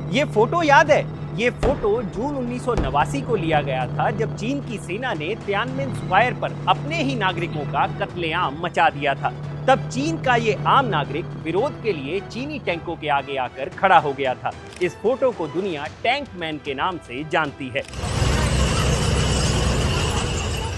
ये फोटो याद है? ये फोटो जून 1989 को लिया गया था, जब चीन की सेना ने तियानमेन स्क्वायर पर अपने ही नागरिकों का कत्लेआम मचा दिया था। तब चीन का ये आम नागरिक विरोध के लिए चीनी टैंकों के आगे आकर खड़ा हो गया था। इस फोटो को दुनिया टैंक मैन के नाम से जानती है।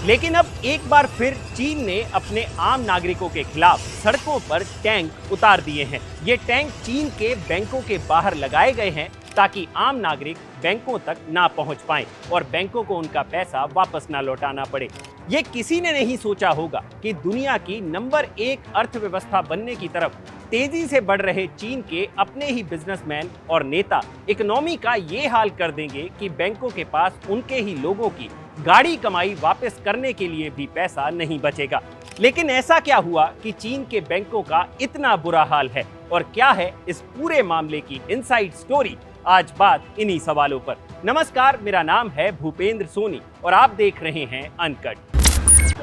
लेकिन अब एक बार फिर चीन ने अपने आम नागरिकों के खिलाफ सड़कों पर टैंक उतार दिए हैं। ये टैंक चीन के बैंकों के बाहर लगाए गए हैं ताकि आम नागरिक बैंकों तक ना पहुंच पाएं और बैंकों को उनका पैसा वापस ना लौटाना पड़े। ये किसी ने नहीं सोचा होगा कि दुनिया की नंबर 1 अर्थव्यवस्था बनने की तरफ तेजी से बढ़ रहे चीन के अपने ही बिजनेसमैन और नेता इकोनॉमी का ये हाल कर देंगे कि बैंकों के पास उनके ही लोगों की गाड़ी कमाई वापस करने के लिए भी पैसा नहीं बचेगा। लेकिन ऐसा क्या हुआ कि चीन के बैंकों का इतना बुरा हाल है, और क्या है इस पूरे मामले की इनसाइड स्टोरी? आज बात इन्हीं सवालों पर। नमस्कार, मेरा नाम है भूपेंद्र सोनी और आप देख रहे हैं अनकट।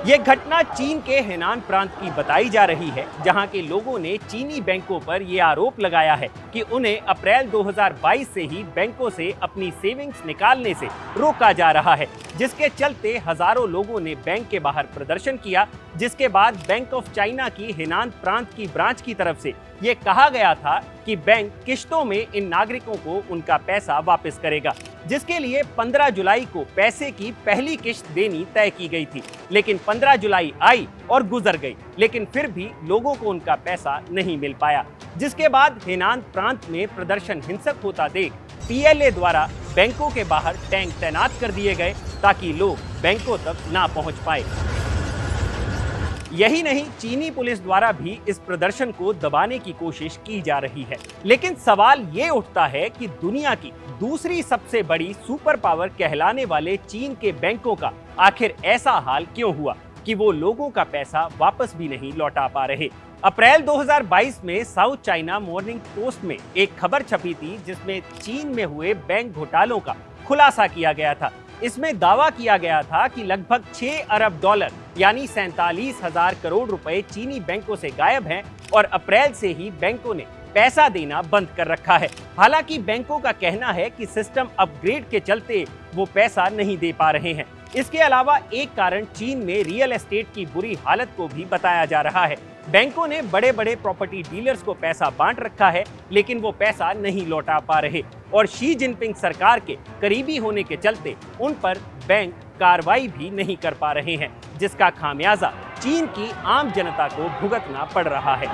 ये घटना चीन के हेनान प्रांत की बताई जा रही है, जहां के लोगों ने चीनी बैंकों पर यह आरोप लगाया है कि उन्हें अप्रैल 2022 से ही बैंकों से अपनी सेविंग्स निकालने से रोका जा रहा है, जिसके चलते हजारों लोगों ने बैंक के बाहर प्रदर्शन किया। जिसके बाद बैंक ऑफ चाइना की हेनान प्रांत की ब्रांच की तरफ से ये कहा गया था कि बैंक किश्तों में इन नागरिकों को उनका पैसा वापस करेगा, जिसके लिए 15 जुलाई को पैसे की पहली किश्त देनी तय की गई थी। लेकिन 15 जुलाई आई और गुजर गई, लेकिन फिर भी लोगों को उनका पैसा नहीं मिल पाया। जिसके बाद हेनान प्रांत में प्रदर्शन हिंसक होता देख पीएलए द्वारा बैंकों के बाहर टैंक तैनात कर दिए गए ताकि लोग बैंकों तक ना पहुंच पाए। यही नहीं, चीनी पुलिस द्वारा भी इस प्रदर्शन को दबाने की कोशिश की जा रही है। लेकिन सवाल ये उठता है कि दुनिया की दूसरी सबसे बड़ी सुपर पावर कहलाने वाले चीन के बैंकों का आखिर ऐसा हाल क्यों हुआ कि वो लोगों का पैसा वापस भी नहीं लौटा पा रहे। अप्रैल 2022 में साउथ चाइना मॉर्निंग पोस्ट में एक खबर छपी थी, जिसमें चीन में हुए बैंक घोटालों का खुलासा किया गया था। इसमें दावा किया गया था कि लगभग 6 अरब डॉलर यानी 47,000 करोड़ रुपए चीनी बैंकों से गायब हैं और अप्रैल से ही बैंकों ने पैसा देना बंद कर रखा है। हालांकि बैंकों का कहना है कि सिस्टम अपग्रेड के चलते वो पैसा नहीं दे पा रहे हैं। इसके अलावा एक कारण चीन में रियल एस्टेट की बुरी हालत को भी बताया जा रहा है। बैंकों ने बड़े बड़े प्रॉपर्टी डीलर्स को पैसा बांट रखा है, लेकिन वो पैसा नहीं लौटा पा रहे और शी जिनपिंग सरकार के करीबी होने के चलते उन पर बैंक कार्रवाई भी नहीं कर पा रहे हैं, जिसका खामियाजा चीन की आम जनता को भुगतना पड़ रहा है।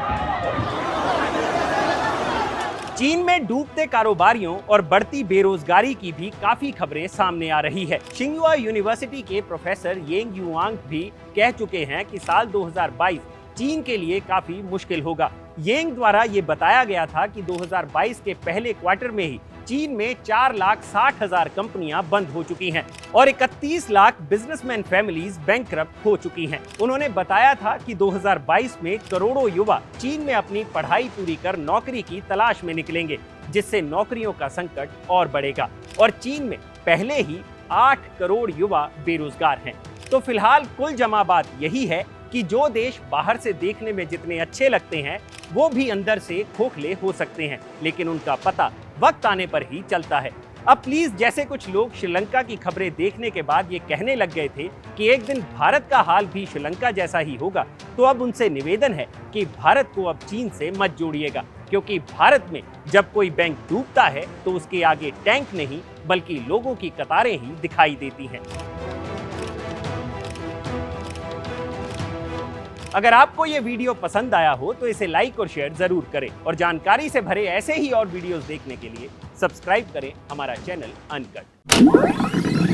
चीन में डूबते कारोबारियों और बढ़ती बेरोजगारी की भी काफी खबरें सामने आ रही है। शिंगुआ यूनिवर्सिटी के प्रोफेसर येंग युआंग भी कह चुके हैं कि साल 2022 चीन के लिए काफी मुश्किल होगा। येंग द्वारा ये बताया गया था कि 2022 के पहले क्वार्टर में ही चीन में 4,60,000 कंपनियां बंद हो चुकी हैं और 31 लाख बिजनेसमैन फैमिलीज बैंकरप्ट हो चुकी हैं। उन्होंने बताया था कि 2022 में करोड़ों युवा चीन में अपनी पढ़ाई पूरी कर नौकरी की तलाश में निकलेंगे, जिससे नौकरियों का संकट और बढ़ेगा और चीन में पहले ही 8 करोड़ युवा बेरोजगार हैं। तो फिलहाल कुल जमा बात यही है कि जो देश बाहर से देखने में जितने अच्छे लगते हैं, वो भी अंदर से खोखले हो सकते हैं, लेकिन उनका पता वक्त आने पर ही चलता है। अब प्लीज, जैसे कुछ लोग श्रीलंका की खबरें देखने के बाद ये कहने लग गए थे कि एक दिन भारत का हाल भी श्रीलंका जैसा ही होगा, तो अब उनसे निवेदन है कि भारत को अब चीन से मत जोड़िएगा, क्योंकि भारत में जब कोई बैंक डूबता है तो उसके आगे टैंक नहीं बल्कि लोगों की कतारें ही दिखाई देती हैं। अगर आपको ये वीडियो पसंद आया हो तो इसे लाइक और शेयर जरूर करें और जानकारी से भरे ऐसे ही और वीडियोस देखने के लिए सब्सक्राइब करें हमारा चैनल अनकट।